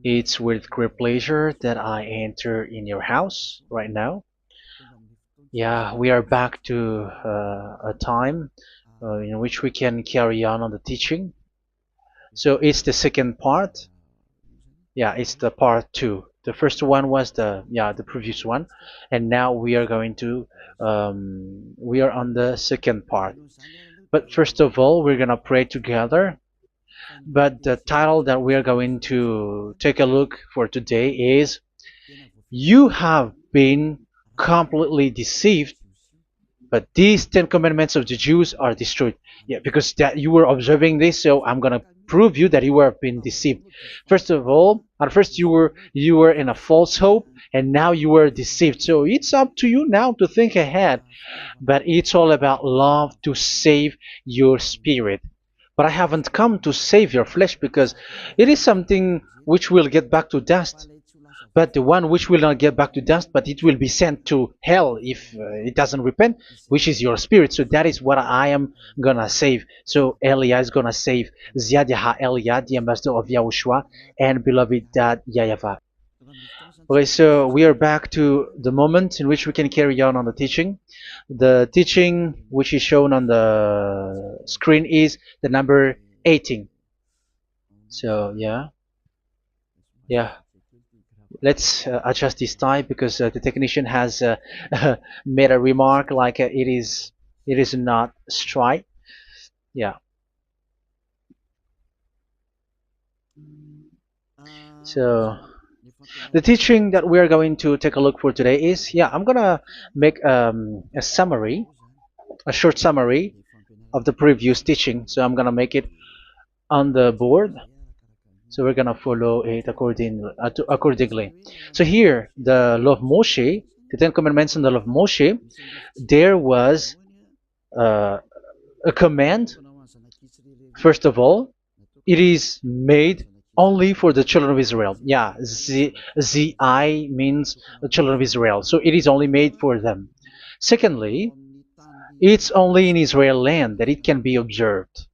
It's with great pleasure that I enter in your house right now. Yeah, we are back to a time in which we can carry on the teaching. So it's the second part. Yeah, it's the part two. The first one was the previous one, and now we are going to we are on the second part. But first of all, we're gonna pray together. But the title that we are going to take a look for today is "You have been completely deceived, but these 10 commandments of the Jews are destroyed." Yeah, because that you were observing this, so I'm gonna prove you that you were being deceived. First of all, at first you were in a false hope, and now you were deceived. So it's up to you now to think ahead. But it's all about love to save your spirit. But I haven't come to save your flesh because it is something which will get back to dust. But the one which will not get back to dust, but it will be sent to hell if it doesn't repent, which is your spirit. So that is what I am gonna save. So Elia is gonna save Ziadiha Elia, the ambassador of Yahushua, and beloved dad YAHVAH. Okay, so we are back to the moment in which we can carry on the teaching. The teaching which is shown on the screen is the number 18. So yeah, let's adjust this tie because the technician has made a remark like it is not straight. Yeah. So the teaching that we are going to take a look for today is, I'm gonna make a summary, a short summary of the previous teaching. So I'm gonna make it on the board. So we're gonna follow it accordingly. So here, the law of Moshe, the Ten Commandments and the law of Moshe, there was uh, a command. First of all, it is made only for the children of Israel. Yeah, Z means the children of Israel. So it is only made for them. Secondly, it's only in Israel land that it can be observed.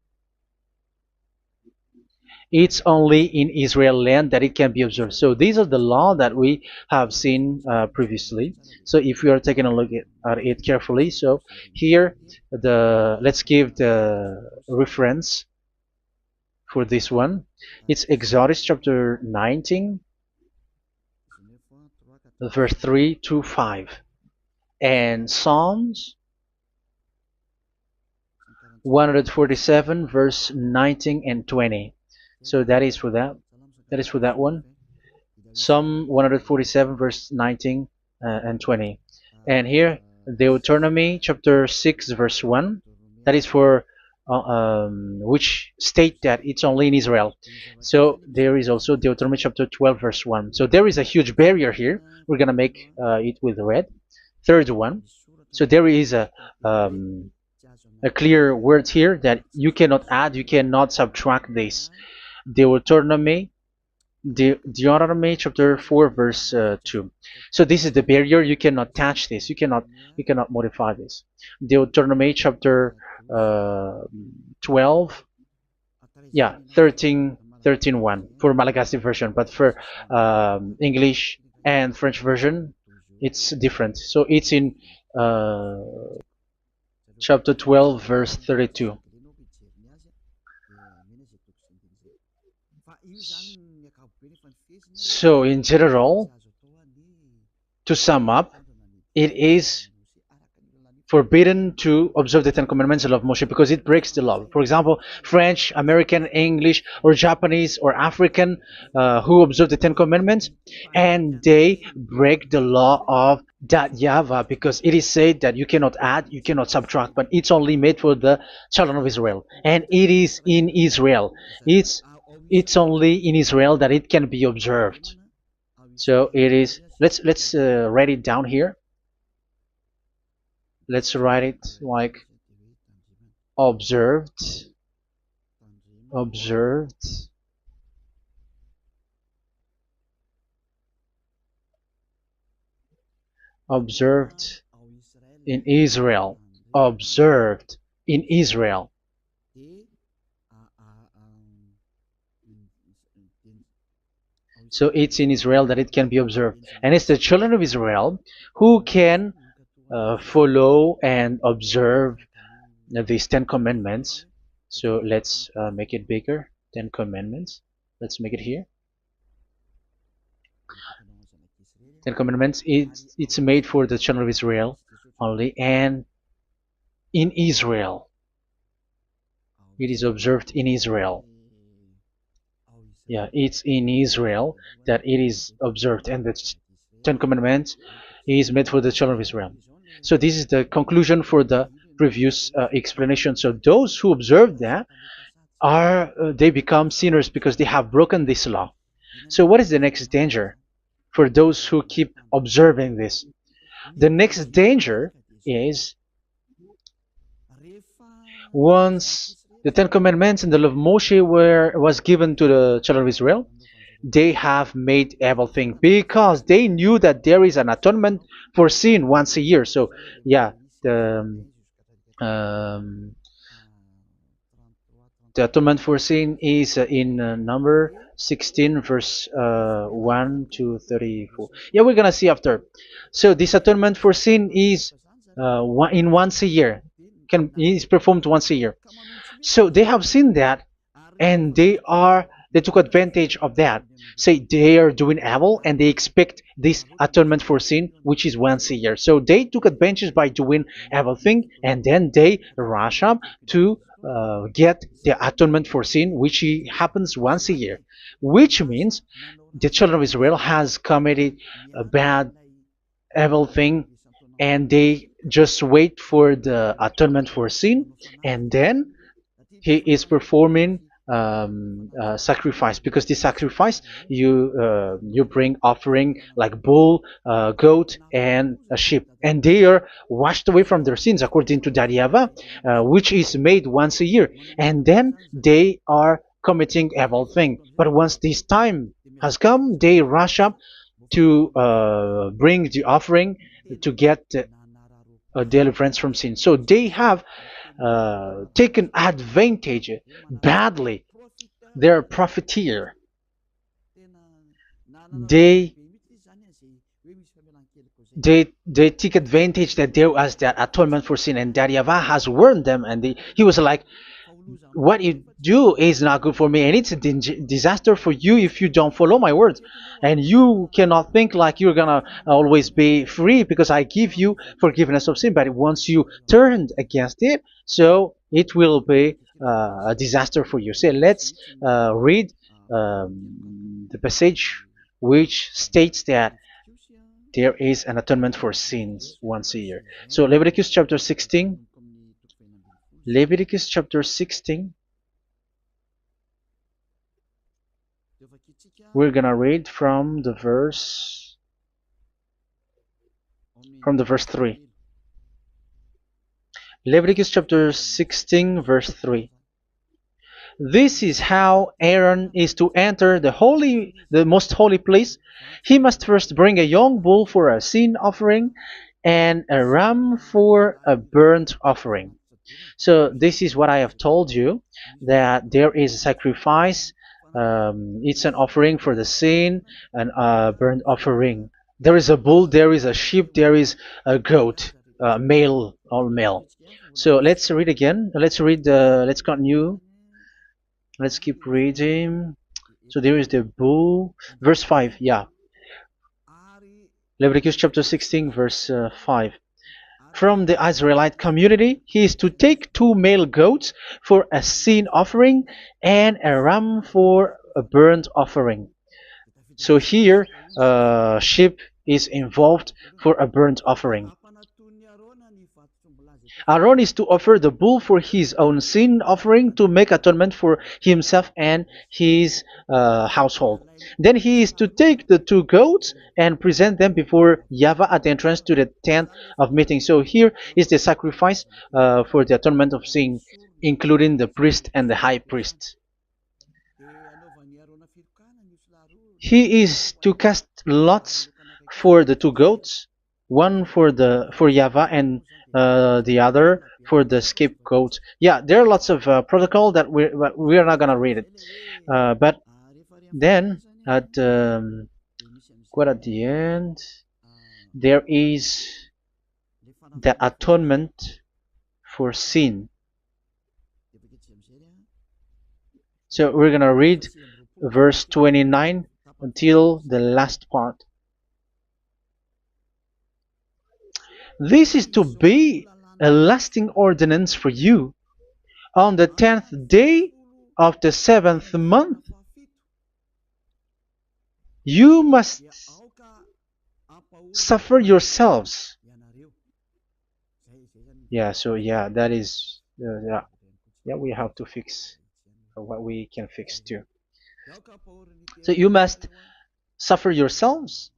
It's only in Israel land that it can be observed. So these are the law that we have seen previously. So if we are taking a look at it carefully, so here let's give the reference for this one. It's Exodus chapter 19, verse 3 to 5, and Psalms 147, verse 19 and 20. So that is for that. That is for that one. Psalm 147, verse 19 and 20. And here, Deuteronomy chapter 6, verse 1. That is for which state that it's only in Israel. So there is also Deuteronomy chapter 12, verse 1. So there is a huge barrier here. We're going to make it with red. Third one. So there is a clear word here that you cannot add, you cannot subtract this. Deuteronomy chapter 4, verse 2. So this is the barrier. You cannot touch this. You cannot modify this. Deuteronomy chapter 12, 13 1 for Malagasy version, but for English and French version, it's different. So it's in chapter 12, verse 32. So in general, to sum up, it is forbidden to observe the Ten Commandments and love Moshe because it breaks the law. For example, French, American, English, or Japanese or African who observe the Ten Commandments and they break the law of that YAHVAH because it is said that you cannot add, you cannot subtract, but it's only made for the children of Israel, and it is in Israel. It's only in Israel that it can be observed. So it is. Let's write it down here. Let's write it like observed, observed, observed in Israel, observed in Israel. So it's in Israel that it can be observed. And it's the children of Israel who can follow and observe these 10 commandments. So let's make it bigger. 10 commandments. Let's make it here. 10 commandments. It's made for the children of Israel only, and in Israel. It is observed in Israel. Yeah, it's in Israel that it is observed, and the Ten Commandments is made for the children of Israel. So this is the conclusion for the previous explanation. So those who observe that are they become sinners because they have broken this law. So what is the next danger for those who keep observing this? The next danger is once the Ten Commandments and the law of Moshe was given to the children of Israel, they have made everything because they knew that there is an atonement for sin once a year. So yeah, um, the atonement for sin is in number 16 verse 1 to 34. Yeah, we're gonna see after. So this atonement for sin is once a year, is performed once a year. So they have seen that, and they took advantage of that. Say they are doing evil and they expect this atonement for sin, which is once a year. So they took advantage by doing evil thing, and then they rush up to get the atonement for sin, which happens once a year, which means the children of Israel has committed a bad evil thing, and they just wait for the atonement for sin, and then he is performing sacrifice, because this sacrifice you bring offering like bull, goat, and a sheep, and they are washed away from their sins according to that YAHVAH, which is made once a year, and then they are committing evil thing. But once this time has come, they rush up to bring the offering to get deliverance from sin. So they have taken advantage badly. They're a profiteer. They they take advantage that there was that atonement for sin, and that YAHVAH has warned them, and he was like, what you do is not good for me, and it's a disaster for you if you don't follow my words, and you cannot think like you're gonna always be free because I give you forgiveness of sin, but once you turned against it, so it will be a disaster for you. So let's read the passage which states that there is an atonement for sins once a year. So Leviticus chapter 16. Leviticus chapter 16. We're gonna read from the verse 3. Leviticus chapter 16 verse 3. This is how Aaron is to enter the most holy place. He must first bring a young bull for a sin offering and a ram for a burnt offering. So this is what I have told you, that there is a sacrifice. It's an offering for the sin, and a burnt offering. There is a bull, there is a sheep, there is a goat, male, all male. So let's read again. Let's continue. Let's keep reading. So there is the bull, verse 5. Yeah, Leviticus chapter 16 verse 5. From the Israelite community, he is to take 2 male goats for a sin offering and a ram for a burnt offering. So here, sheep is involved for a burnt offering. Aaron is to offer the bull for his own sin offering to make atonement for himself and his household. Then he is to take the 2 goats and present them before YAHVAH at the entrance to the tent of meeting. So here is the sacrifice for the atonement of sin, including the priest and the high priest. He is to cast lots for the 2 goats, one for YAHVAH and the other for the scapegoat. Yeah, there are lots of protocol that we are not gonna read it. But then at quite at the end, there is the atonement for sin. So we're gonna read verse 29 until the last part. This is to be a lasting ordinance for you. On the 10th day of the 7th month, you must suffer yourselves. Yeah, so yeah, that is, yeah, we have to fix what we can fix too. So you must suffer yourselves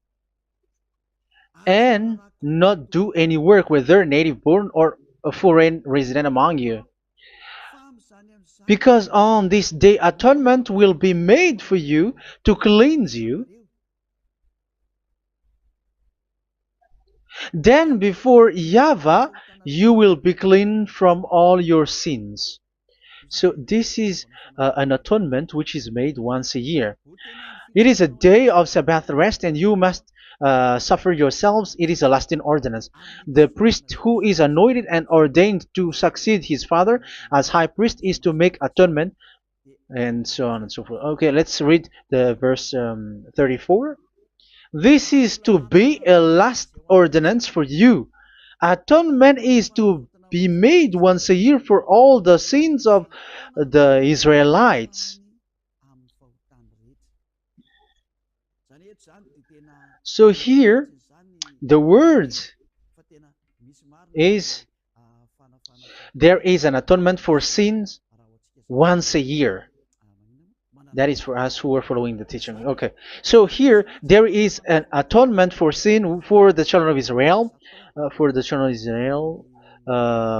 and not do any work, whether native born or a foreign resident among you. Because on this day atonement will be made for you to cleanse you. Then before YAHVAH you will be clean from all your sins. So this is an atonement which is made once a year. It is a day of Sabbath rest, and you must suffer yourselves. It is a lasting ordinance. The priest who is anointed and ordained to succeed his father as high priest is to make atonement, and so on and so forth. Okay, let's read the verse 34. This is to be a last ordinance for you. Atonement is to be made once a year for all the sins of the Israelites. So here, the words is there is an atonement for sins once a year. That is for us who are following the teaching. Okay, so here there is an atonement for sin for the children of Israel,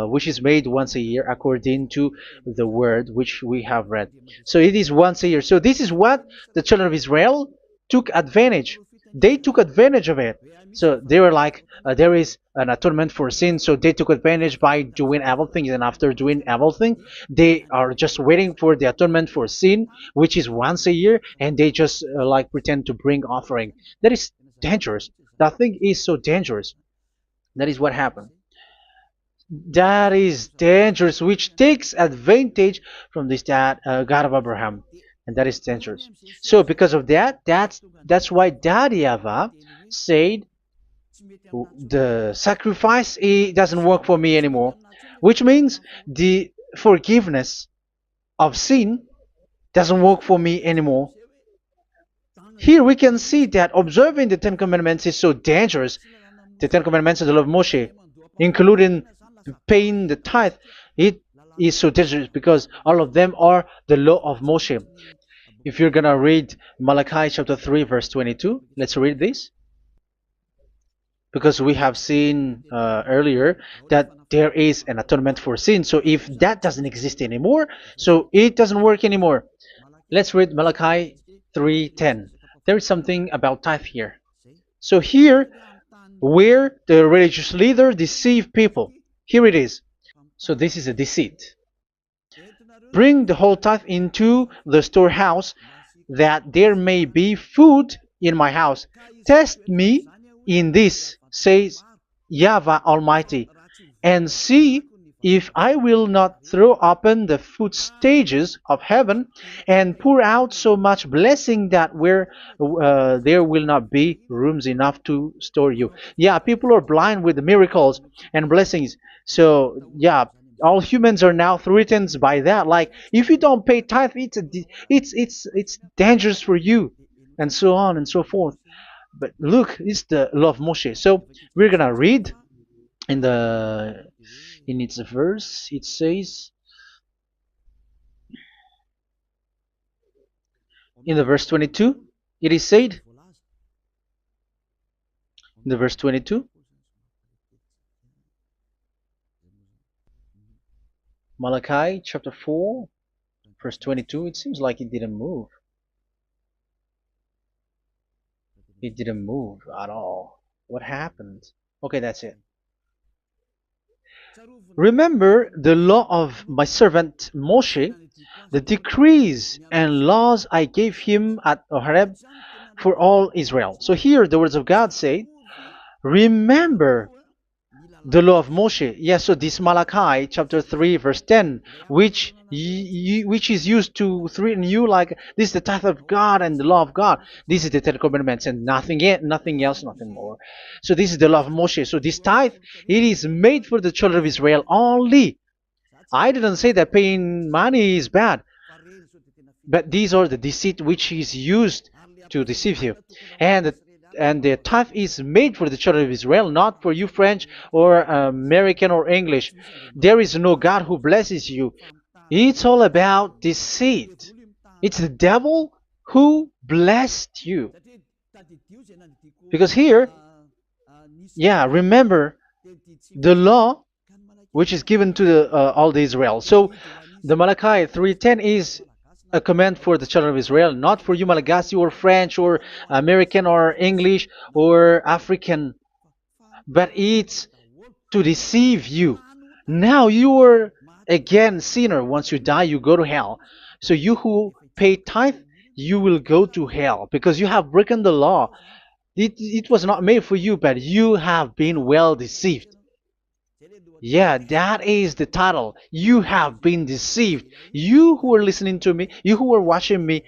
which is made once a year according to the word which we have read. So it is once a year. So this is what the children of Israel took advantage. They took advantage of it. So they were like, there is an atonement for sin. So they took advantage by doing evil things, and after doing evil things, they are just waiting for the atonement for sin, which is once a year, and they just like pretend to bring offering. That is dangerous. That thing is so dangerous. That is what happened. That is dangerous, which takes advantage from this God of Abraham, and that is dangerous. So because of that, that's why Daddy Ava said the sacrifice it doesn't work for me anymore, which means the forgiveness of sin doesn't work for me anymore. Here we can see that observing the Ten Commandments is so dangerous. The Ten Commandments of the law of Moshe, including paying the tithe, it is so dangerous because all of them are the law of Moshe. If you're gonna read Malachi chapter 3 verse 22, let's read this. Because we have seen earlier that there is an atonement for sin. So if that doesn't exist anymore, so it doesn't work anymore. Let's read Malachi 3:10. There is something about tithe here. So here, where the religious leader deceive people, here it is. So this is a deceit. Bring the whole tithe into the storehouse, that there may be food in my house. Test me in this, says YAHVAH Almighty, and see if I will not throw open the food stages of heaven and pour out so much blessing that where there will not be rooms enough to store you. Yeah, people are blind with the miracles and blessings. So yeah, all humans are now threatened by that. Like if you don't pay tithe, it's dangerous for you, and so on and so forth. But look, it's the law of Moshe. So we're gonna read in its verse. It says in the verse 22. It is said in the verse 22. Malachi chapter 4 verse 22. It seems like it didn't move. It didn't move at all. What happened? Okay, that's it. Remember the law of my servant Moshe, the decrees and laws I gave him at Horeb for all Israel. So here the words of God say, remember the law of Moshe. Yes, so this Malachi chapter 3 verse 10, which is used to threaten you like this is the tithe of God and the law of God. This is the Ten Commandments and nothing else, nothing more. So this is the law of Moshe. So this tithe, it is made for the children of Israel only. I didn't say that paying money is bad, but these are the deceit which is used to deceive you. And the tithe is made for the children of Israel, not for you French or American or English. There is no God who blesses you. It's all about deceit. It's the devil who blessed you. Because here, yeah, remember the law which is given to all the Israel. So the Malachi 3:10 is a command for the children of Israel, not for you Malagasy or French or American or English or African, but it's to deceive you. Now you are again sinner. Once you die, you go to hell. So you who pay tithe, you will go to hell because you have broken the law. It was not made for you, but you have been well deceived. Yeah, that is the title. You have been deceived. You who are listening to me, you who are watching me,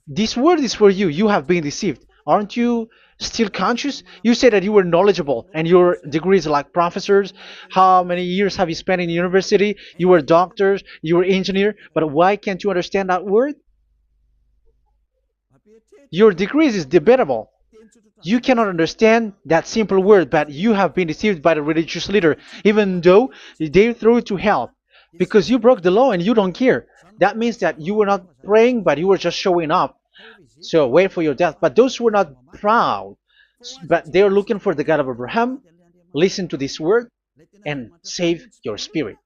this word is for you. You have been deceived. Aren't you still conscious? You say that you were knowledgeable and your degrees like professors. How many years have you spent in university? You were doctors, you were engineer, but why can't you understand that word? Your degrees is debatable. You cannot understand that simple word, but you have been deceived by the religious leader, even though they threw you to hell because you broke the law and you don't care. That means that you were not praying, but you were just showing up. So wait for your death. But those who are not proud, but they are looking for the God of Abraham, listen to this word and save your spirit.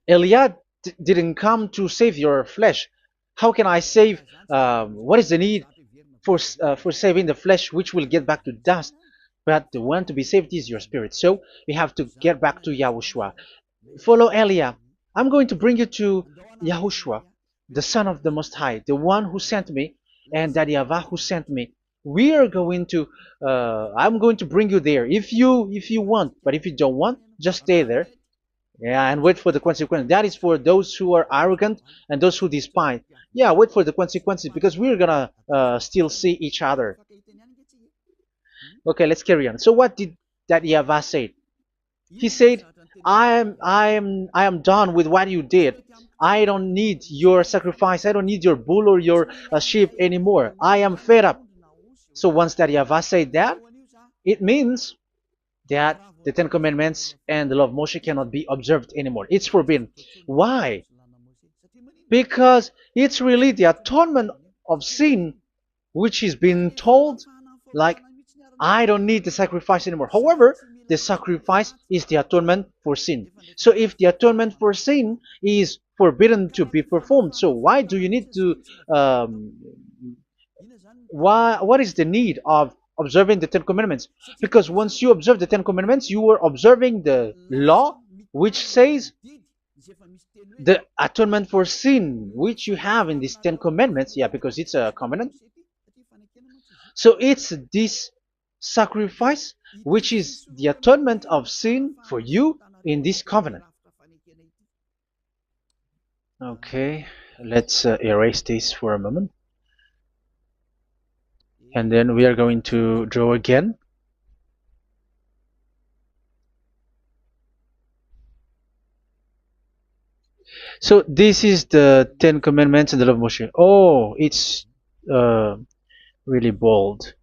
Eliah didn't come to save your flesh. How can I save? What is the need for saving the flesh, which will get back to dust? But the one to be saved is your spirit. So we have to get back to YAHOSHUAH. Follow Eliah. I'm going to bring you to YAHOSHUAH, the Son of the Most High, the one who sent me, and that YAHVAH who sent me. We are going to. I'm going to bring you there if you want, but if you don't want, just stay there. Yeah, and wait for the consequences. That is for those who are arrogant and those who despise. Yeah, wait for the consequences because we're gonna still see each other. Okay, let's carry on. So what did that YAHVAH say? He said, I am done with what you did. I don't need your sacrifice. I don't need your bull or your sheep anymore. I am fed up. So once that YAHVAH said that, it means that the Ten Commandments and the law of Moshe cannot be observed anymore. It's forbidden. Why? Because it's really the atonement of sin which is being told, like, I don't need the sacrifice anymore. However, the sacrifice is the atonement for sin. So if the atonement for sin is forbidden to be performed, so why do you need to what is the need of observing the Ten Commandments? Because once you observe the Ten Commandments, you are observing the law which says the atonement for sin which you have in these Ten Commandments. Yeah, because it's a covenant. So it's this sacrifice which is the atonement of sin for you in this covenant. Okay, let's erase this for a moment. And then we are going to draw again. So this is the Ten Commandments and the law of Moshe. Oh, it's really bold.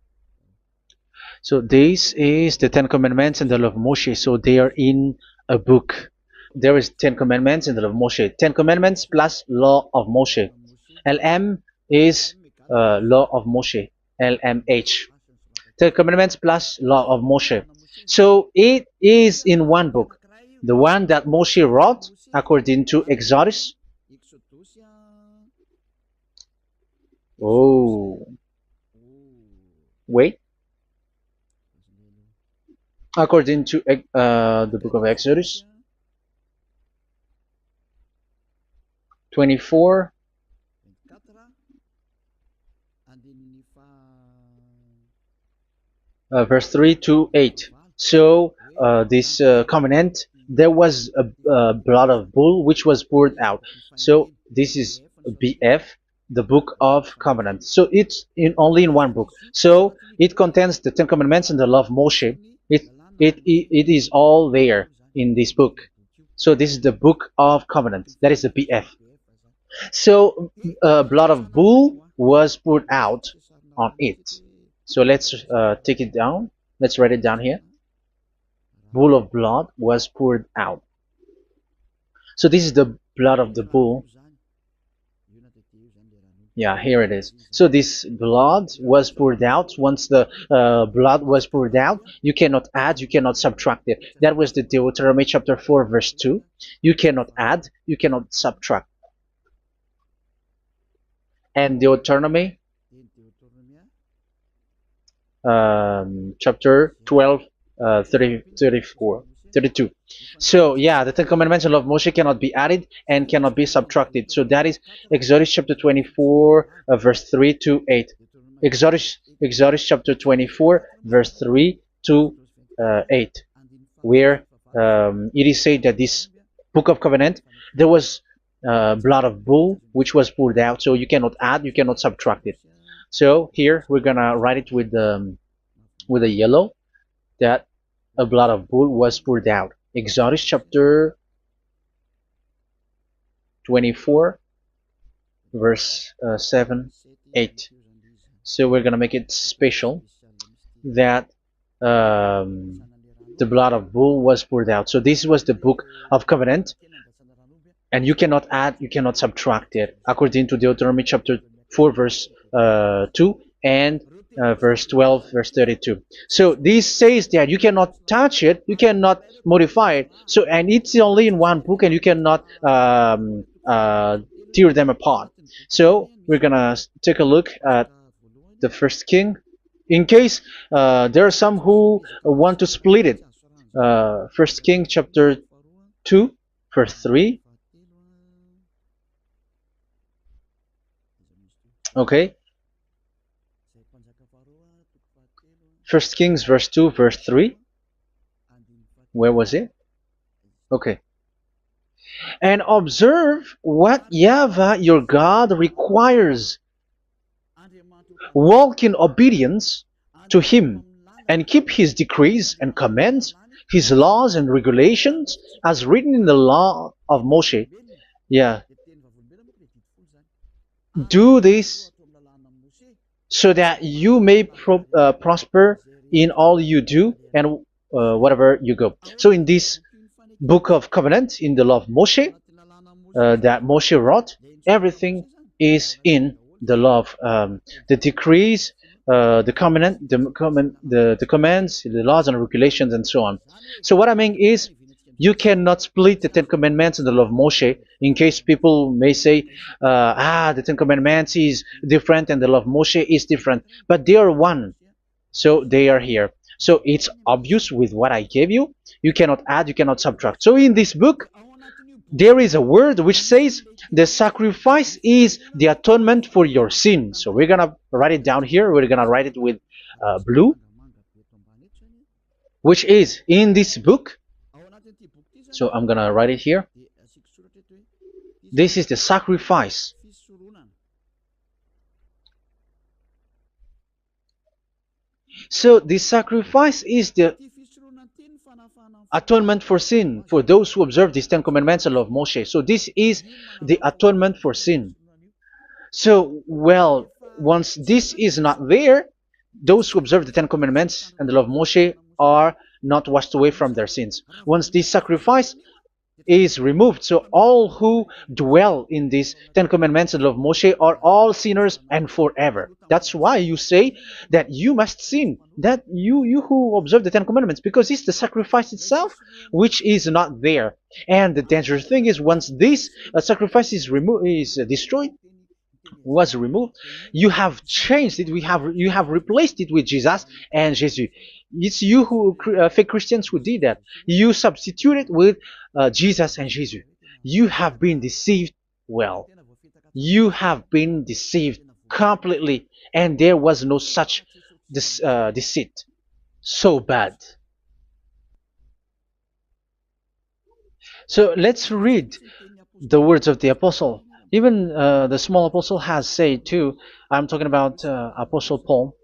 So this is the Ten Commandments and the law of Moshe. So they are in a book. There is Ten Commandments and the law of Moshe. Ten Commandments plus law of Moshe. LM is law of Moshe. LMH. Ten Commandments plus law of Moshe. So it is in one book. The one that Moshe wrote according to Exodus. Oh. Wait. According to the book of Exodus 24, verse 3 to 8. So this covenant, there was a blood of bull which was poured out. So this is BF, the book of covenant. So it's only in one book. So it contains the Ten Commandments and the law of Moshe. It is all there in this book. So this is the book of covenant. That is the BF. So blood of bull was poured out on it. So let's take it down. Let's write it down here. Bull of blood was poured out. So this is the blood of the bull. Yeah, here it is. So this blood was poured out. Once the blood was poured out, you cannot add, you cannot subtract it. That was the Deuteronomy chapter 4, verse 2. You cannot add, you cannot subtract. And Deuteronomy chapter 12, 34, 32. So yeah, the Ten Commandments and law of Moshe cannot be added and cannot be subtracted. So that is Exodus chapter 24, verse 3 to 8. Exodus chapter 24, verse 3 to 8, where it is said that this book of covenant, there was blood of bull which was poured out. So you cannot add, you cannot subtract it. So here we're gonna write it with a yellow, that a blood of bull was poured out. Exodus chapter 24, verse 7, 8. So we're gonna make it special that the blood of bull was poured out. So this was the book of covenant, and you cannot add, you cannot subtract it, according to Deuteronomy chapter 4, verse 2 and verse 12, verse 32. So this says that you cannot touch it, you cannot modify it. So, and it's only in one book, and you cannot tear them apart. So we're gonna take a look at the first king. In case there are some who want to split it, First King chapter 2, verse 3. Okay. First Kings verse 2, verse 3. Where was it? Okay. And observe what YAHVAH your God requires. Walk in obedience to him, and keep his decrees and commands, his laws and regulations, as written in the law of Moshe. Yeah. Do this so that you may prosper in all you do and whatever you go. So in this book of covenant, in the law of Moshe, that Moshe wrote, everything is in the law of the decrees, the covenant, the commands, the laws and regulations, and so on. So what I mean is, you cannot split the Ten Commandments and the law of Moshe. In case people may say, the Ten Commandments is different and the law of Moshe is different, but they are one. So they are here. So it's obvious with what I gave you. You cannot add, you cannot subtract. So in this book, there is a word which says the sacrifice is the atonement for your sin. So we're gonna write it down here. We're gonna write it with blue, which is in this book. So I'm gonna write it here. This is the sacrifice. So the sacrifice is the atonement for sin for those who observe these Ten Commandments and law of Moshe. So this is the atonement for sin. So, well, once this is not there, those who observe the Ten Commandments and the law of Moshe are not washed away from their sins. Once this sacrifice is removed, so all who dwell in these Ten Commandments and law of Moshe are all sinners and forever. That's why you say that you must sin, that you who observe the Ten Commandments, because it's the sacrifice itself which is not there. And the dangerous thing is, once this sacrifice is destroyed, was removed, you have changed it. You have replaced it with Jesus and Jesus. It's you who fake Christians who did that. You substitute it with Jesus and Jesus. You have been deceived Well, you have been deceived completely, and there was no such deceit. So bad. So let's read the words of the apostle. Even the small apostle has said too. I'm talking about Apostle Paul,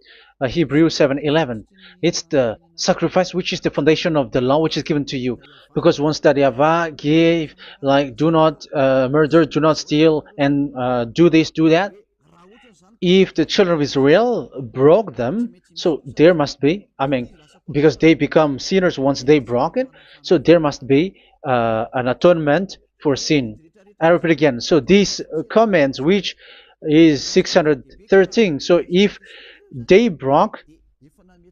Hebrews 7:11. It's the sacrifice which is the foundation of the law which is given to you. Because once that YAHVAH gave, like, do not murder, do not steal, and do this, do that, if the children of Israel broke them, so there must be, I mean, because they become sinners once they broke it, so there must be an atonement for sin. I repeat again. So these commands, which is 613, so if they broke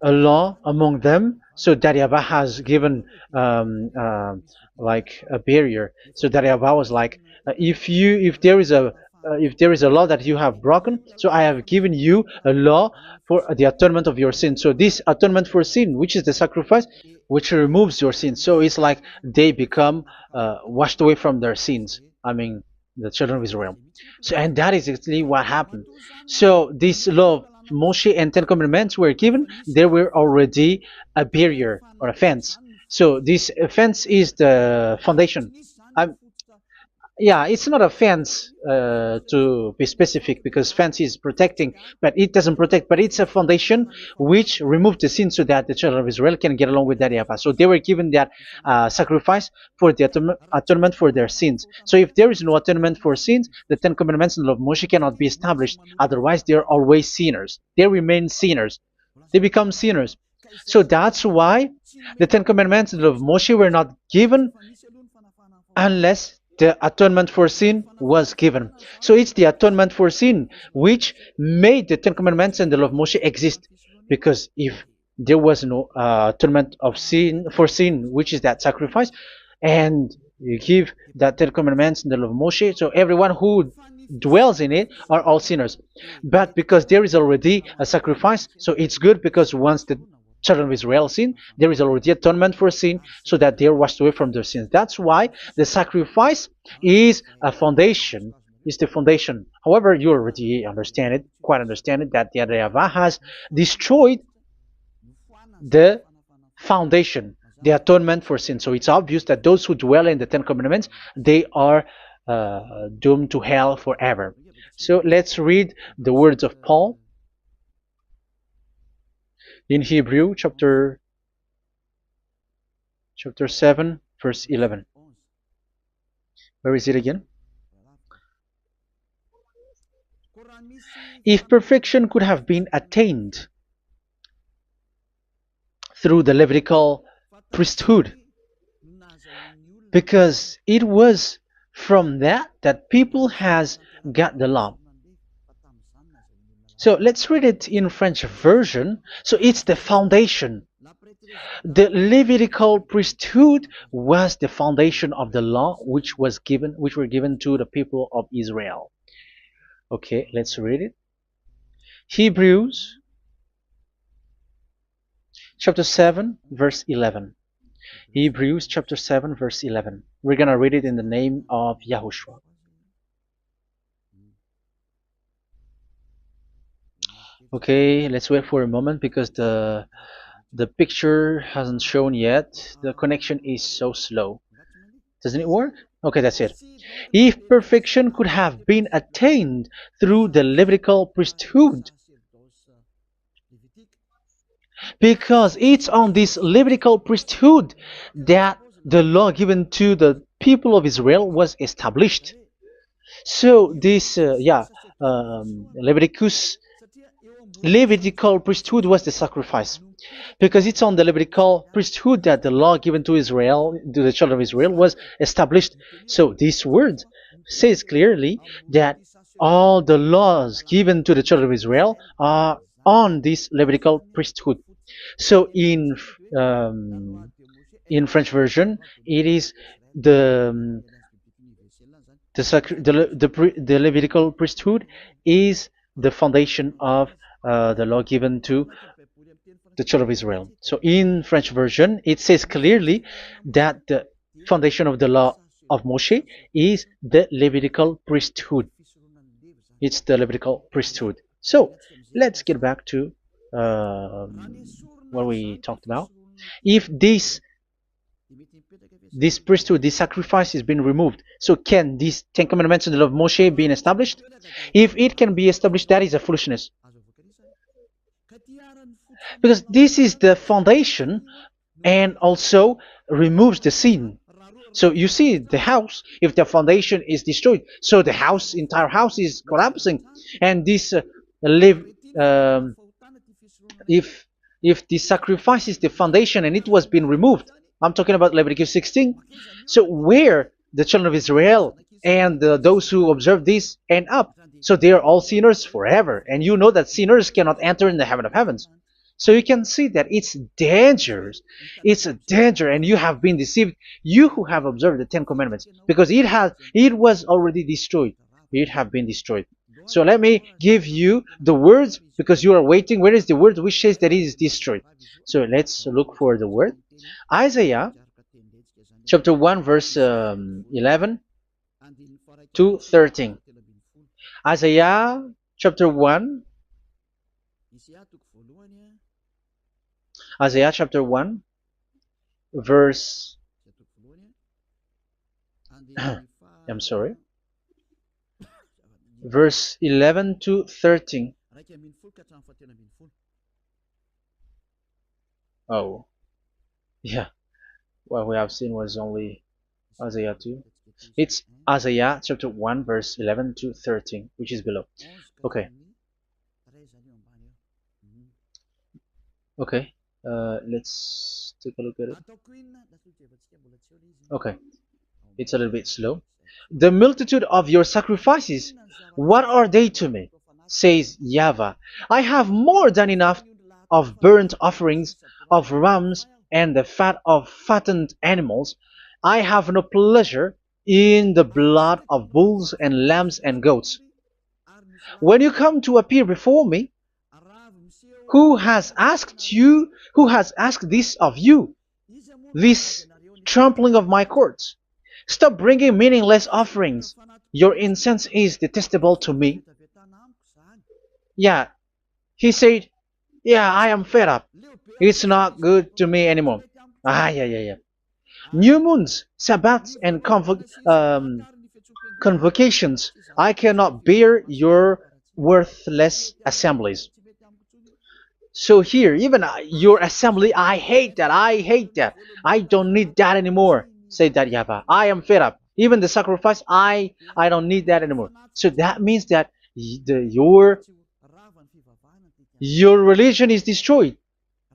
a law among them, so that YAHVAH has given like a barrier. So that YAHVAH was like, if there is a law that you have broken, so I have given you a law for the atonement of your sin. So this atonement for sin, which is the sacrifice, which removes your sin. So it's like they become washed away from their sins. I mean, the children of Israel. So, and that is exactly what happened. So this law of Moshe and Ten Commandments were given. There were already a barrier or a fence. So this fence is the foundation. Um, yeah, it's not a fence to be specific, because fence is protecting, but it doesn't protect. But it's a foundation which removed the sin so that the children of Israel can get along with that YAHVAH. So they were given that sacrifice for the atonement for their sins. So if there is no atonement for sins, the Ten Commandments and the law of Moshe cannot be established. Otherwise, they are always sinners. They remain sinners. They become sinners. So that's why the Ten Commandments and the law of Moshe were not given unless the atonement for sin was given. So it's the atonement for sin which made the Ten Commandments and the law of Moshe exist. Because if there was no atonement of sin for sin, which is that sacrifice, and you give that Ten Commandments and the law of Moshe, so everyone who dwells in it are all sinners. But because there is already a sacrifice, so it's good, because once the children of Israel sin, there is already atonement for sin, so that they are washed away from their sins. That's why the sacrifice is a foundation, is the foundation. However, you already understand it, quite understand it, that the YAHVAH has destroyed the foundation, the atonement for sin. So it's obvious that those who dwell in the Ten Commandments, they are doomed to hell forever. So let's read the words of Paul in Hebrew chapter 7 verse 11. Where is it again? If perfection could have been attained through the Levitical priesthood, because it was from that people has got the law. So let's read it in French version. So it's the foundation. The Levitical priesthood was the foundation of the law which were given to the people of Israel. Okay, let's read it. Hebrews chapter 7 verse 11. Hebrews chapter 7 verse 11. We're gonna read it in the name of YAHOSHUAH. Okay, let's wait for a moment, because the picture hasn't shown yet. The connection is so slow. Doesn't it work? Okay, that's it. If perfection could have been attained through the Levitical priesthood, because it's on this Levitical priesthood that the law given to the people of Israel was established. So this, Levitical priesthood was the sacrifice, because it's on the Levitical priesthood that the law given to Israel, to the children of Israel, was established. So this word says clearly that all the laws given to the children of Israel are on this Levitical priesthood. So in French version, it is the Levitical priesthood is the foundation of the law given to the children of Israel. So in French version, it says clearly that the foundation of the law of Moshe is the Levitical priesthood. It's the Levitical priesthood. So let's get back to what we talked about. If this priesthood, this sacrifice is being removed, so can these Ten Commandments and the law of Moshe be established? If it can be established, that is a foolishness. Because this is the foundation and also removes the sin. So you see the house, if the foundation is destroyed, so the house, entire house is collapsing. And this live, um, if the sacrifice is the foundation and it was being removed, I'm talking about Leviticus 16. So where the children of Israel and those who observe this end up, so they are all sinners forever. And you know that sinners cannot enter in the heaven of heavens. So you can see that it's dangerous. It's a danger, and you have been deceived. You who have observed the Ten Commandments, because it was already destroyed. It have been destroyed. So let me give you the words, because you are waiting. Where is the word which says that it is destroyed? So let's look for the word. Isaiah chapter 1 verse 11 to 13. Isaiah chapter 1. Isaiah chapter 1 verse I'm sorry, verse 11 to 13. Oh, yeah, what we have seen was only Isaiah 2. It's Isaiah chapter 1 verse 11 to 13, which is below. Okay. Okay. Let's take a look at it. Okay. It's a little bit slow. The multitude of your sacrifices, what are they to me? Says YAHVAH. I have more than enough of burnt offerings, of rams, and the fat of fattened animals. I have no pleasure in the blood of bulls and lambs and goats. When you come to appear before me, who has asked this of you, this trampling of my courts? Stop bringing meaningless offerings. Your incense is detestable to me. Yeah, he said, yeah, I am fed up. It's not good to me anymore. Yeah. New moons, Sabbaths, and convocations. I cannot bear your worthless assemblies. So here, even your assembly, I hate that. I hate that. I don't need that anymore. Say that, YAHVAH. I am fed up. Even the sacrifice, I don't need that anymore. So that means that your religion is destroyed.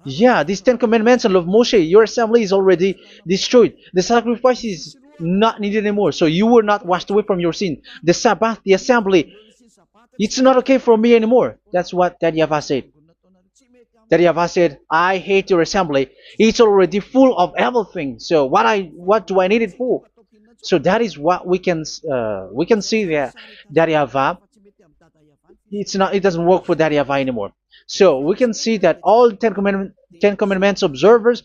Yeah, these Ten Commandments and law of Moshe, your assembly is already destroyed. The sacrifice is not needed anymore. So you were not washed away from your sin. The Sabbath, the assembly, it's not okay for me anymore. That's what that YAHVAH said. That YAHVAH said, I hate your assembly. It's already full of everything. So what do I need it for? So that is what we can see there. That YAHVAH, it doesn't work for that YAHVAH anymore. So we can see that all Ten Commandments observers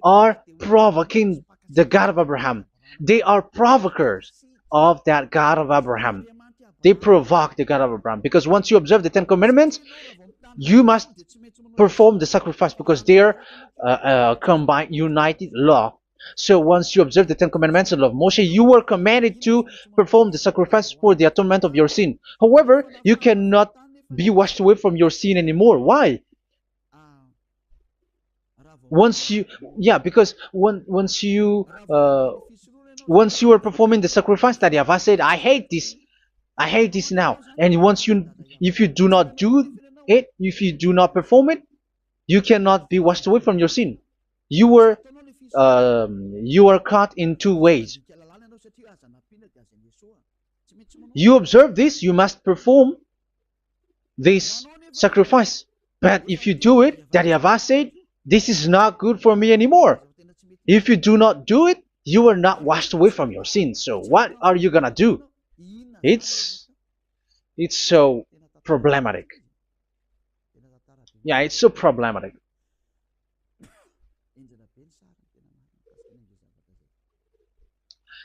are provoking the God of Abraham. They are provokers of that God of Abraham. They provoke the God of Abraham, because once you observe the Ten Commandments, you must perform the sacrifice, because they are combined, united law. So once you observe the Ten Commandments and law of Moshe, you were commanded to perform the sacrifice for the atonement of your sin. However, you cannot be washed away from your sin anymore. Why? Because once you are performing the sacrifice, that YAHVAH said, I hate this now. And if you do not do it, if you do not perform it, you cannot be washed away from your sin. You are caught in two ways. You observe this, you must perform this sacrifice. But if you do it, that YAHVAH said, this is not good for me anymore. If you do not do it, you are not washed away from your sins. So what are you gonna do? It's so problematic. Yeah, it's so problematic.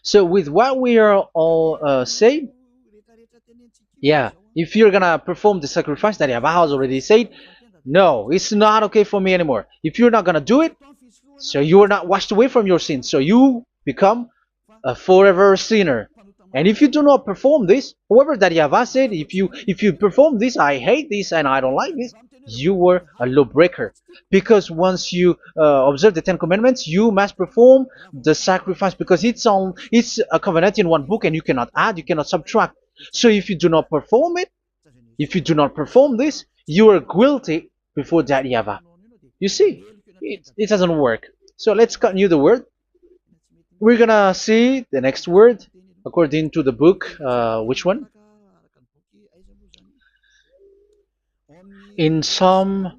So with what we are all saying, yeah, if you're gonna perform the sacrifice that Yahweh has already said, no, it's not okay for me anymore. If you're not gonna do it, so you are not washed away from your sins, so you become a forever sinner. And if you do not perform this, however that Yahweh said, if you perform this, I hate this and I don't like this, you were a lawbreaker. Because once you observe the Ten Commandments, you must perform the sacrifice, because it's a covenant in one book, and you cannot add, you cannot subtract. So if you do not perform it, if you do not perform this, you are guilty before that Yahweh. You see, it doesn't work. So let's continue the word. We're gonna see the next word according to the book. Which one? In Psalm.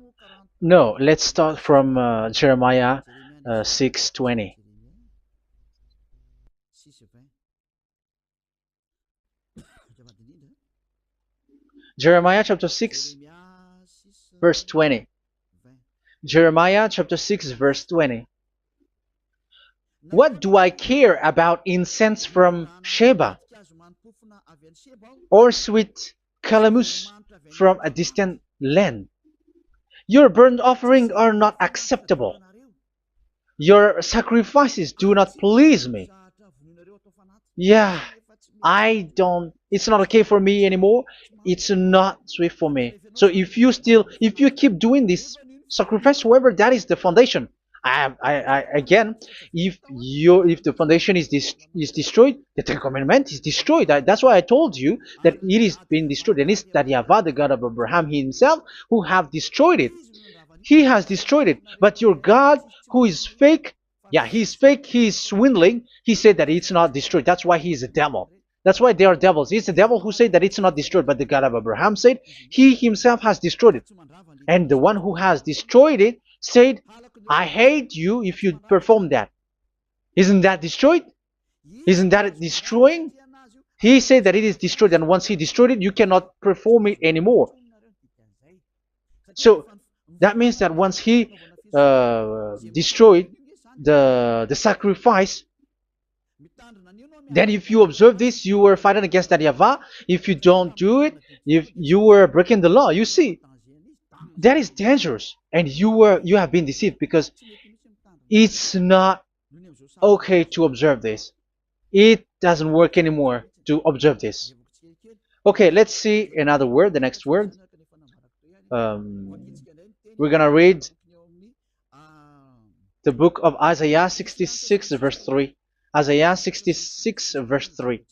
No, let's start from Jeremiah 6:20. Jeremiah chapter 6, verse 20. Jeremiah chapter 6, verse 20. What do I care about incense from Sheba, or sweet calamus from a distant land? Your burnt offerings are not acceptable. Your sacrifices do not please me. Yeah, it's not okay for me anymore. It's not sweet for me. So if you keep doing this sacrifice, however, that is the foundation. Again, if the foundation is destroyed, the Ten Commandment is destroyed. That's why I told you that it is being destroyed, and it's that Yahweh, the God of Abraham himself, who have destroyed it. He has destroyed it. But your God, who is fake, yeah, he's fake, he's swindling. He said that it's not destroyed. That's why he's a devil. That's why they are devils. It's the devil who said that it's not destroyed, but the God of Abraham said he himself has destroyed it. And the one who has destroyed it said, I hate you if you perform that. Isn't that destroyed? Isn't that destroying? He said that it is destroyed, and once he destroyed it, you cannot perform it anymore. So that means that once he destroyed the sacrifice, then if you observe this, you were fighting against that Yahweh. If you don't do it, if you were breaking the law, you see, that is dangerous, and you have been deceived, because it's not okay to observe this. It doesn't work anymore to observe this. Okay, let's see another word, the next word. We're gonna read the book of Isaiah 66 verse 3. Isaiah 66 verse 3.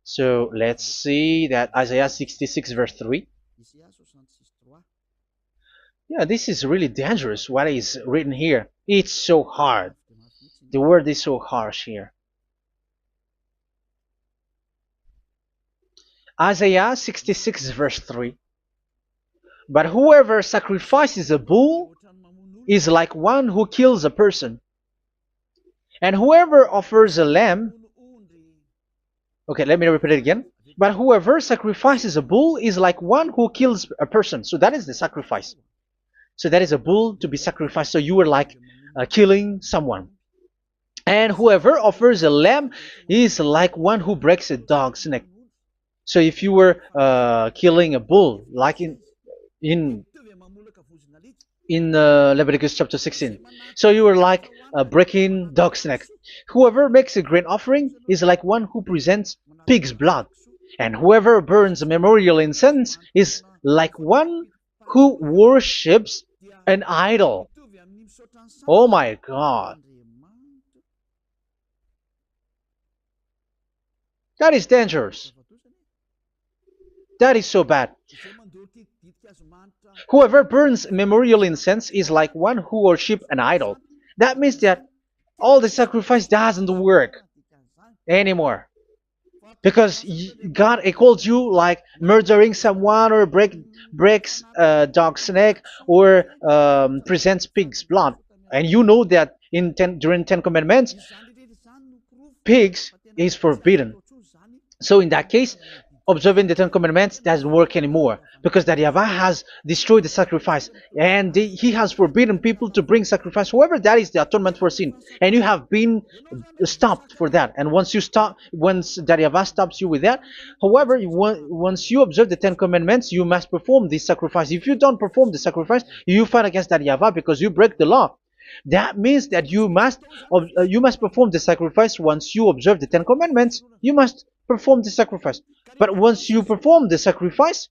So let's see that Isaiah 66 verse 3. Yeah, this is really dangerous what is written here. It's so hard. The word is so harsh here. Isaiah 66 verse 3. But whoever sacrifices a bull is like one who kills a person. And whoever offers a lamb... Okay, let me repeat it again. But whoever sacrifices a bull is like one who kills a person. So that is the sacrifice. So that is a bull to be sacrificed. So you were like killing someone. And whoever offers a lamb is like one who breaks a dog's neck. So if you were killing a bull, like in Leviticus chapter 16, so you were like breaking dog's neck. Whoever makes a grain offering is like one who presents pig's blood. And whoever burns a memorial incense is like one who worships an idol. Oh my God. That is dangerous. That is so bad. Whoever burns memorial incense is like one who worships an idol. That means that all the sacrifice doesn't work anymore. Because God calls you like murdering someone, or breaks a dog's neck, or presents pig's blood. And you know that during 10 Commandments, pigs is forbidden. So in that case, observing the Ten Commandments doesn't work anymore because that Yahweh has destroyed the sacrifice and he has forbidden people to bring sacrifice. However, that is the atonement for sin, and you have been stopped for that. And once you stop, once that Yahweh stops you with that, however, once you observe the Ten Commandments, you must perform this sacrifice. If you don't perform the sacrifice, you fight against that Yahweh because you break the law. That means that you must perform the sacrifice. Once you observe the Ten Commandments, you must perform the sacrifice. But once you perform the sacrifice,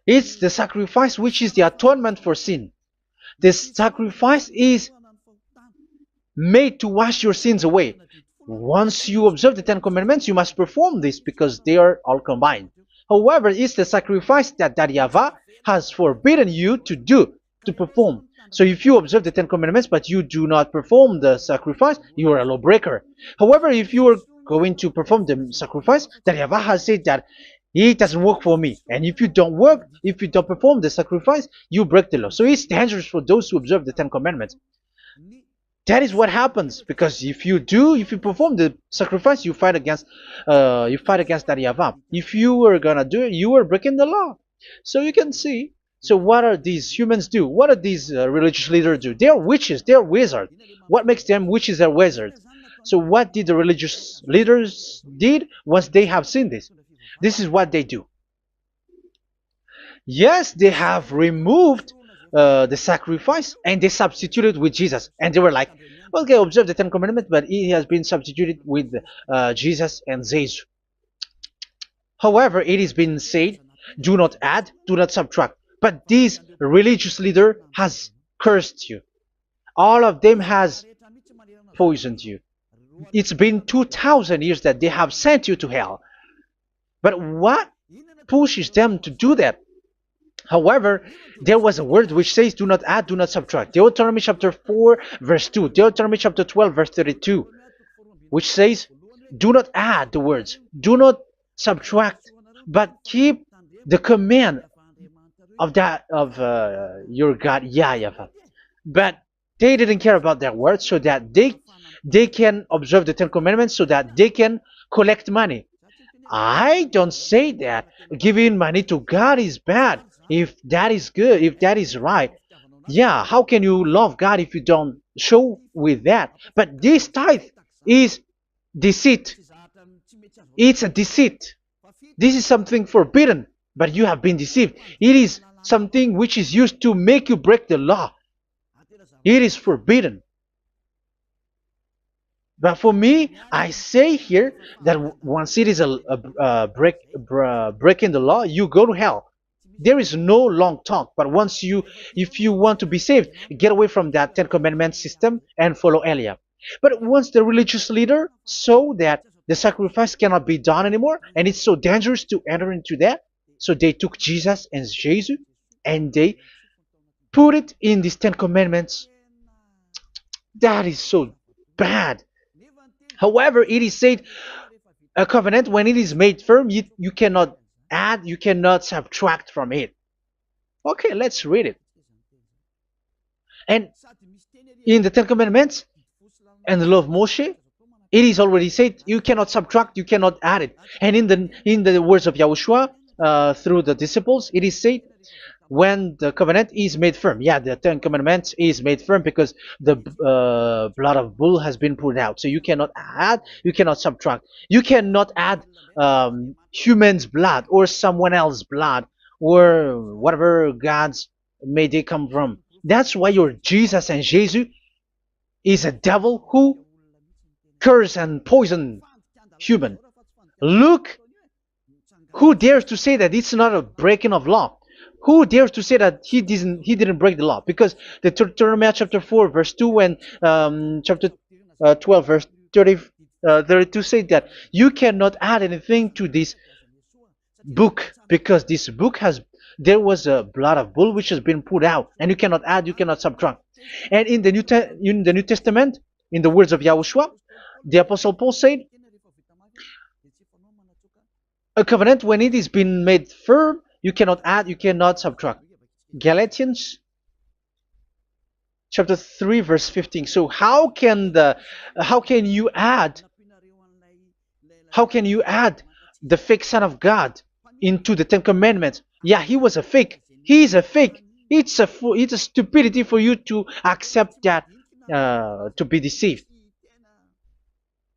it's the sacrifice which is the atonement for sin. This sacrifice is made to wash your sins away. Once you observe the Ten Commandments, you must perform this because they are all combined. However, it's the sacrifice that Yahweh has forbidden you to do, to perform. So if you observe the Ten Commandments but you do not perform the sacrifice, you are a lawbreaker. However, if you are going to perform the sacrifice, that Yahweh has said that it doesn't work for me. And if you don't perform the sacrifice, you break the law. So it's dangerous for those who observe the Ten Commandments. That is what happens, because if you perform the sacrifice, you fight against that Yahweh. If you are gonna do it, you are breaking the law. So you can see. So what are these humans do? What are these religious leaders do? They are witches. They are wizards. What makes them witches or wizards? So what did the religious leaders did once they have seen this? This is what they do. Yes, they have removed the sacrifice and they substituted with Jesus. And they were like, okay, observe the Ten Commandments, but it has been substituted with Jesus and Jesus. However, it has been said, do not add, do not subtract. But this religious leader has cursed you. All of them has poisoned you. It's been 2,000 years that they have sent you to hell. But what pushes them to do that? However, there was a word which says, do not add, do not subtract. Deuteronomy chapter 4, verse 2. Deuteronomy chapter 12, verse 32. Which says, do not add the words. Do not subtract. But keep the command of your God, YAHVAH. But they didn't care about that word, so that they can observe the Ten Commandments, so that they can collect money. I don't say that giving money to God is bad. If that is good, if that is right, yeah, how can you love God if you don't show with that? But this tithe is deceit. It's a deceit. This is something forbidden, but you have been deceived. It is something which is used to make you break the law. It is forbidden. But for me, I say here that once it is breaking the law, you go to hell. There is no long talk. But if you want to be saved, get away from that Ten Commandments system and follow Eliah. But once the religious leader saw that the sacrifice cannot be done anymore, and it's so dangerous to enter into that, so they took Jesus and Jesus and they put it in these Ten Commandments. That is so bad. However, it is said a covenant, when it is made firm, you cannot add, you cannot subtract from it. Okay, let's read it. And in the Ten Commandments and the law of Moshe, it is already said you cannot subtract, you cannot add it. And in the words of YAHOSHUAH through the disciples, it is said when the covenant is made firm. Yeah, the Ten Commandments is made firm because the blood of bull has been poured out. So you cannot add, you cannot subtract. You cannot add human's blood or someone else's blood or whatever gods may they come from. That's why your Jesus and Jesus is a devil who curse and poison human. Look, who dares to say that it's not a breaking of law? Who dares to say that he didn't break the law? Because the Deuteronomy chapter 4 verse 2 and chapter 12 verse 32 say that you cannot add anything to this book, because this book there was a blood of bull which has been poured out, and you cannot add, you cannot subtract. And in the New Testament, in the words of YAHOSHUAH, the Apostle Paul said, a covenant, when it is been made firm, you cannot add, you cannot subtract. Galatians chapter 3 verse 15. So how can you add How can you add the fake Son of God into the Ten Commandments? Yeah, he was a fake. He is a fake. It's a stupidity for you to accept that, to be deceived.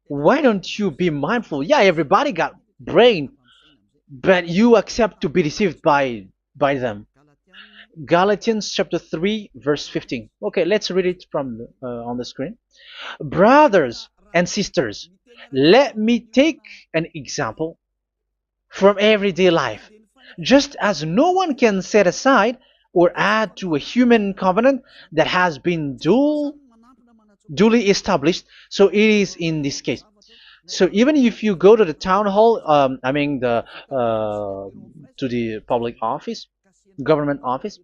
Why don't you be mindful? Yeah, everybody got brain, but you accept to be deceived by them. Galatians chapter 3 verse 15. Okay, let's read it from on the screen. Brothers and sisters, let me take an example from everyday life. Just as no one can set aside or add to a human covenant that has been duly established, so it is in this case. So even if you go to the town hall, I mean to the public office, government office,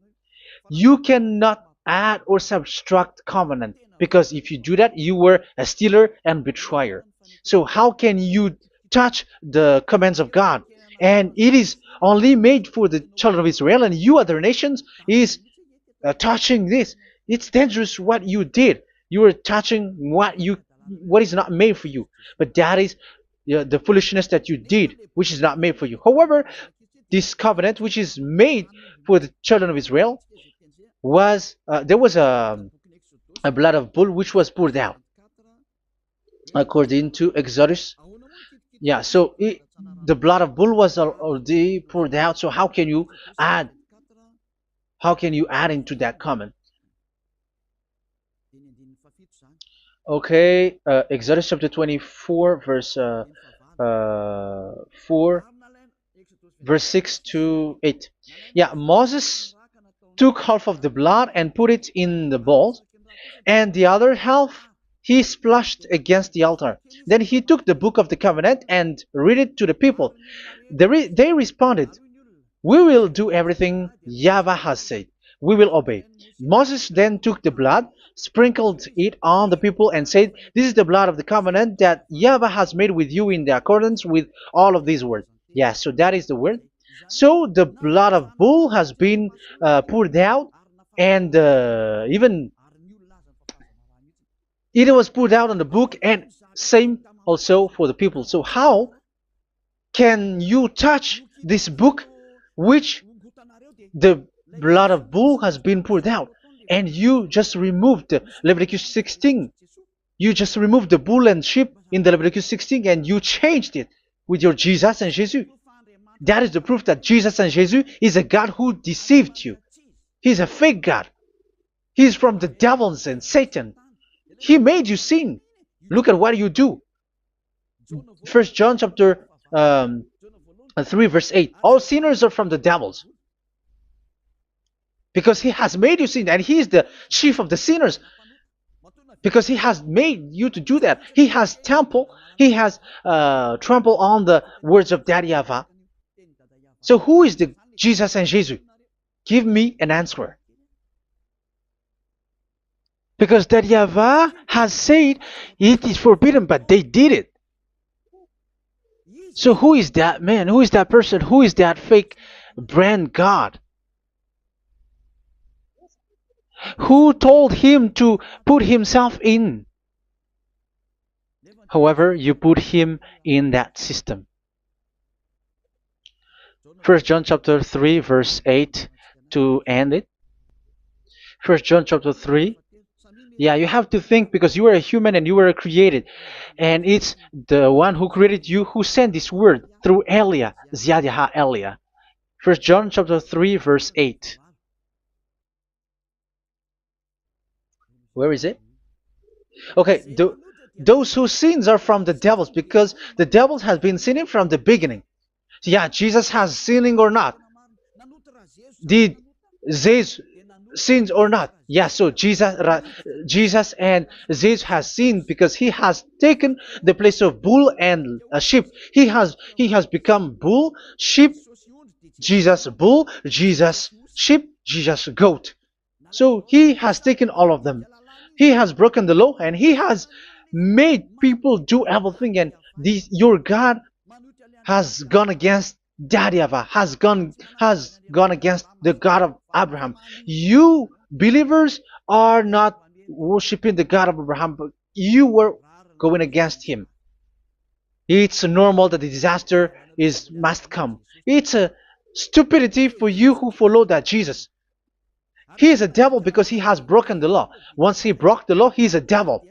you cannot add or subtract covenant, because if you do that, you were a stealer and betrayer. So how can you touch the commands of God? And it is only made for the children of Israel, and you other nations is touching this. It's dangerous what you did. You are touching what is not made for you. But that is the foolishness that you did, which is not made for you. However, this covenant, which is made for the children of Israel, was there was a blood of bull which was poured out according to Exodus. Yeah, so the blood of bull was already poured out. So add how can you add into that comment? Okay, Exodus chapter 24 verse 4 verse 6 to 8. Yeah, Moses took half of the blood and put it in the bowl, and the other half he splashed against the altar. Then he took the book of the covenant and read it to the people. They responded, "We will do everything YAHVAH has said. We will obey." Moses then took the blood, sprinkled it on the people, and said, "This is the blood of the covenant that YAHVAH has made with you in the accordance with all of these words." Yeah, so that is the word. So the blood of bull has been poured out, and even it was poured out on the book, and same also for the people. So how can you touch this book which the blood of bull has been poured out, and you just removed Leviticus 16? You just removed the bull and sheep in the Leviticus 16, and you changed it with your Jesus and Jesus. That is the proof that Jesus and Jesus is a God who deceived you. He's a fake God. He's from the devils and Satan. He made you sin. Look at what you do. First John chapter 3 verse 8. All sinners are from the devils, because he has made you sin, and he is the chief of the sinners, because he has made you to do that. He has trampled on the words of Daddy YAHVAH. So who is the Jesus and Jesus? Give me an answer. Because Daddy YAHVAH has said it is forbidden, but they did it. So who is that man? Who is that person? Who is that fake brand God? Who told him to put himself in? However, you put him in that system. First John chapter 3 verse 8 to end it. First John chapter 3. Yeah, you have to think, because you are a human and you were created. And it's the one who created you who sent this word through Elia, Ziadiha Elia. First John chapter 3 verse 8. Where is it? Okay, those whose sins are from the devils, because the devils has been sinning from the beginning. Yeah, Jesus has sinning or not? Did Jesus sins or not? Yeah, so Jesus and Jesus has sinned, because he has taken the place of bull and a sheep. He has become bull, sheep, Jesus bull, Jesus sheep, Jesus goat. So he has taken all of them. He has broken the law, and he has made people do everything. And your God has gone against Daddy YAHVAH, has gone against the God of Abraham. You believers are not worshiping the God of Abraham, but you were going against him. It's normal that the disaster is must come. It's a stupidity for you who follow that Jesus. He is a devil because he has broken the law. Once he broke the law, he is a devil.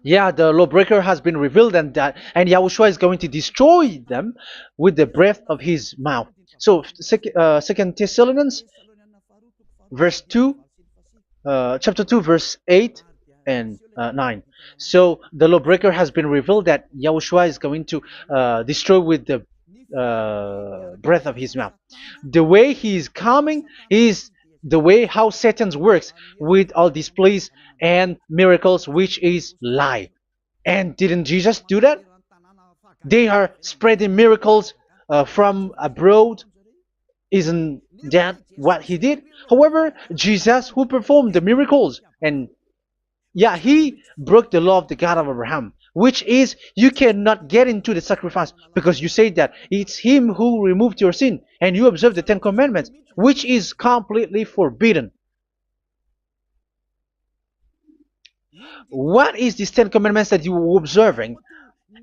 Yeah, the lawbreaker has been revealed, and Yahushua is going to destroy them with the breath of his mouth. So, Second Thessalonians, verse 2, chapter 2, verse 8 and 9. So the lawbreaker has been revealed that Yahushua is going to destroy with the breath of his mouth. The way he is coming is the way how Satan works with all displays and miracles, which is lie. And didn't Jesus do that? They are spreading miracles from abroad. Isn't that what he did? However, Jesus, who performed the miracles, and yeah, he broke the law of the God of Abraham, which is you cannot get into the sacrifice because you say that it's him who removed your sin, and you observe the Ten Commandments, which is completely forbidden. What is these Ten Commandments that you were observing?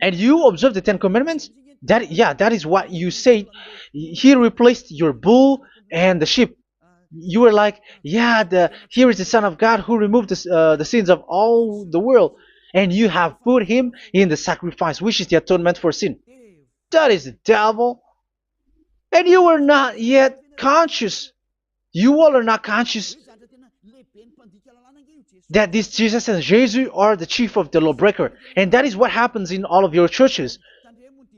And you observe the Ten Commandments? That is what you say. He replaced your bull and the sheep. You were like, yeah, here is the Son of God who removed the sins of all the world, and you have put him in the sacrifice, which is the atonement for sin. That is the devil. And you are not yet conscious. You all are not conscious that this Jesus and Jesus are the chief of the lawbreaker. And that is what happens in all of your churches.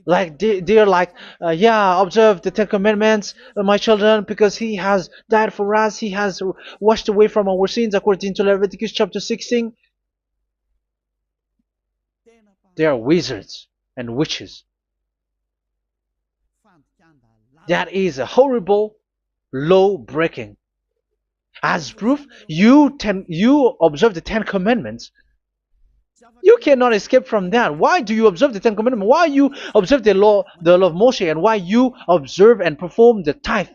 Like they're like, yeah, observe the Ten Commandments, my children, because he has died for us. He has washed away from our sins according to Leviticus chapter 16. They are wizards and witches. That is a horrible law breaking. As proof, you observe the Ten Commandments. You cannot escape from that. Why do you observe the Ten Commandments? Why you observe the law of Moshe, and why you observe and perform the tithe?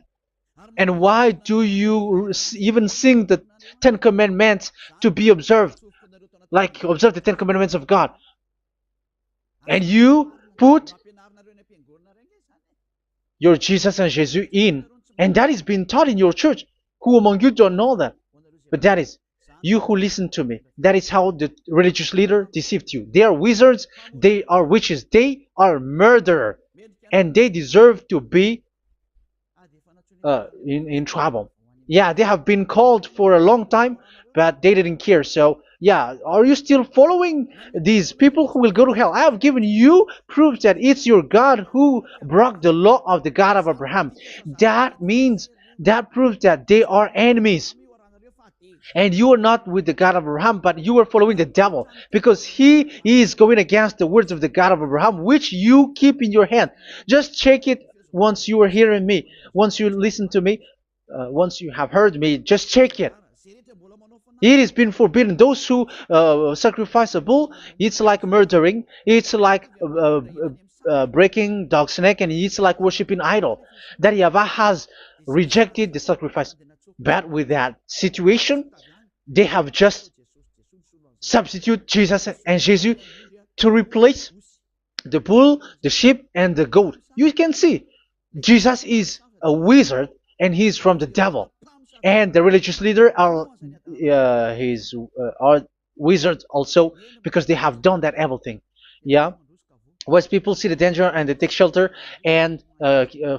And why do you even sing the Ten Commandments to be observed? Like observe the Ten Commandments of God. And you put your Jesus and Jesus in. And that is being taught in your church. Who among you don't know that? But that is you who listen to me. That is how the religious leader deceived you. They are wizards. They are witches. They are murderers. And they deserve to be in trouble. Yeah, they have been called for a long time, but they didn't care. So, yeah, are you still following these people who will go to hell? I have given you proof that it's your God who broke the law of the God of Abraham. That means, that proves that they are enemies. And you are not with the God of Abraham, but you are following the devil, because he is going against the words of the God of Abraham, which you keep in your hand. Just check it once you are hearing me, once you listen to me, once you have heard me, just check it. It has been forbidden. Those who sacrifice a bull, it's like murdering, it's like breaking dog's neck, and it's like worshiping idol. That YAHVAH has rejected the sacrifice. But with that situation, they have just substitute Jesus and Jesus to replace the bull, the sheep, and the goat. You can see Jesus is a wizard, and he is from the devil. And the religious leader are are wizards also, because they have done that evil thing. Yeah. Once people see the danger and they take shelter, and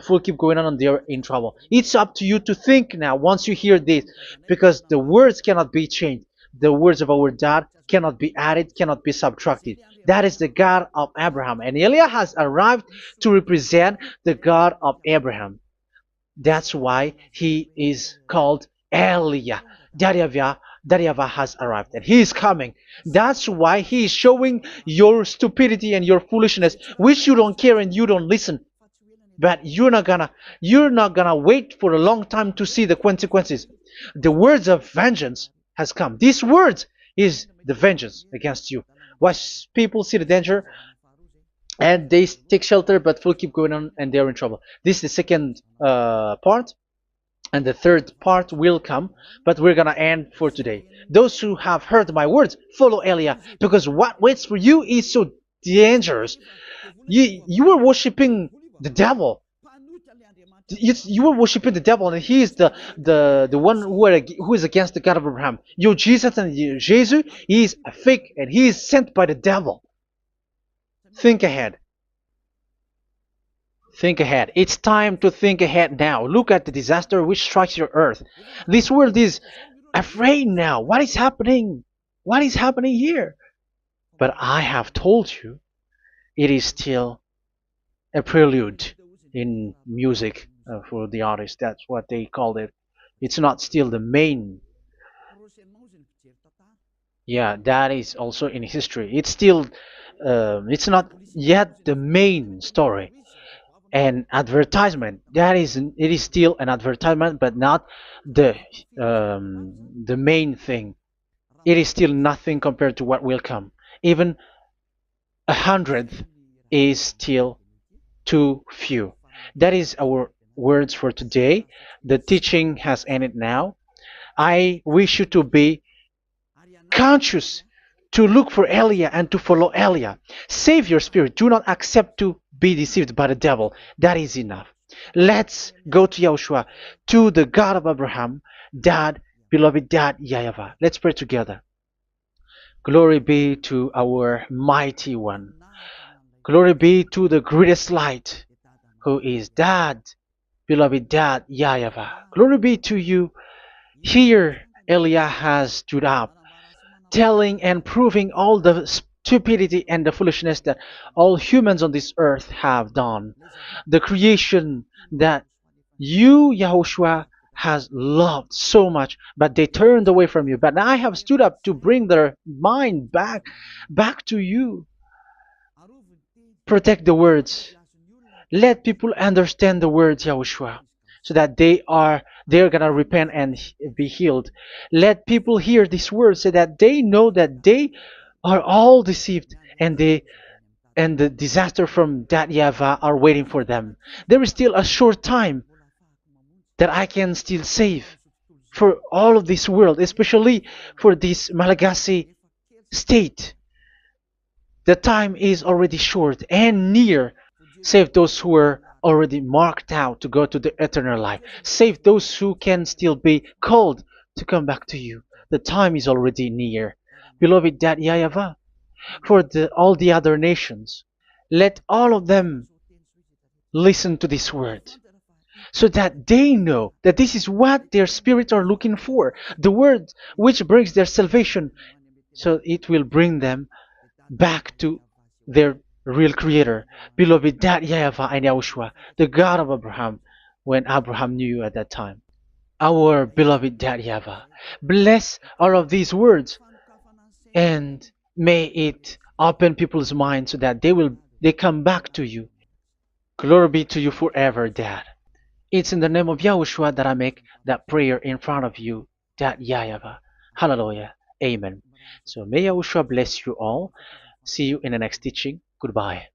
full keep going on, and they're in trouble. It's up to you to think now once you hear this, because the words cannot be changed. The words of our God cannot be added, cannot be subtracted. That is the God of Abraham, and Eliah has arrived to represent the God of Abraham. That's why he is called Eliah. YAHVAH has arrived, and he is coming. That's why he is showing your stupidity and your foolishness, which you don't care and you don't listen. But you're not gonna wait for a long time to see the consequences. The words of vengeance has come. These words is the vengeance against you. Once people see the danger and they take shelter, but will keep going on, and they're in trouble. This is the second part. And the third part will come, but we're gonna end for today. Those who have heard my words, follow Eliah, because what waits for you is so dangerous. You were worshiping the devil. You were worshiping the devil, and he is the one who is against the God of Abraham. Your Jesus and your Jesus, he is a fake, and he is sent by the devil. Think ahead. Think ahead. It's time to think ahead now. Look at the disaster which strikes your earth. This world is afraid now. What is happening? What is happening here? But I have told you, it is still a prelude in music for the artist. That's what they called it. It's not still the main. Yeah, that is also in history. It's still, it's not yet the main story. And advertisement, that is, it is still an advertisement, but not the the main thing. It is still nothing compared to what will come. Even a hundredth is still too few. That is our words for today. The teaching has ended now. I wish you to be conscious, to look for Elia and to follow Elia. Save your spirit. Do not accept to be deceived by the devil. That is enough. Let's go to Yahushua, to the God of Abraham, Dad, beloved Dad, YAHVAH. Let's pray together. Glory be to our mighty one. Glory be to the greatest light, who is Dad, beloved Dad, YAHVAH. Glory be to you. Here, Elia has stood up, telling and proving all the stupidity and the foolishness that all humans on this earth have done. The creation that you, Yahushua, has loved so much, but they turned away from you. But I have stood up to bring their mind back to you. Protect the words. Let people understand the words, Yahushua, so that they're gonna repent and be healed. Let people hear these words so that they know that they are all deceived, and the disaster from that YAHVAH are waiting for them. There is still a short time that I can still save for all of this world, especially for this Malagasy state. The time is already short and near. Save those who are already marked out to go to the eternal life. Save those who can still be called to come back to you. The time is already near. Beloved Dad YAHVAH, for all the other nations, let all of them listen to this word, so that they know that this is what their spirits are looking for, the word which brings their salvation, so it will bring them back to their real creator, beloved Dad YAHVAH and Yahushua, the God of Abraham, when Abraham knew you at that time. Our beloved Dad YAHVAH, bless all of these words, and may it open people's minds so that they come back to you. Glory be to you forever, Dad. It's in the name of Yahushua that I make that prayer in front of you, Dad YAHVAH. Hallelujah. Amen. So may Yahushua bless you all. See you in the next teaching. Goodbye.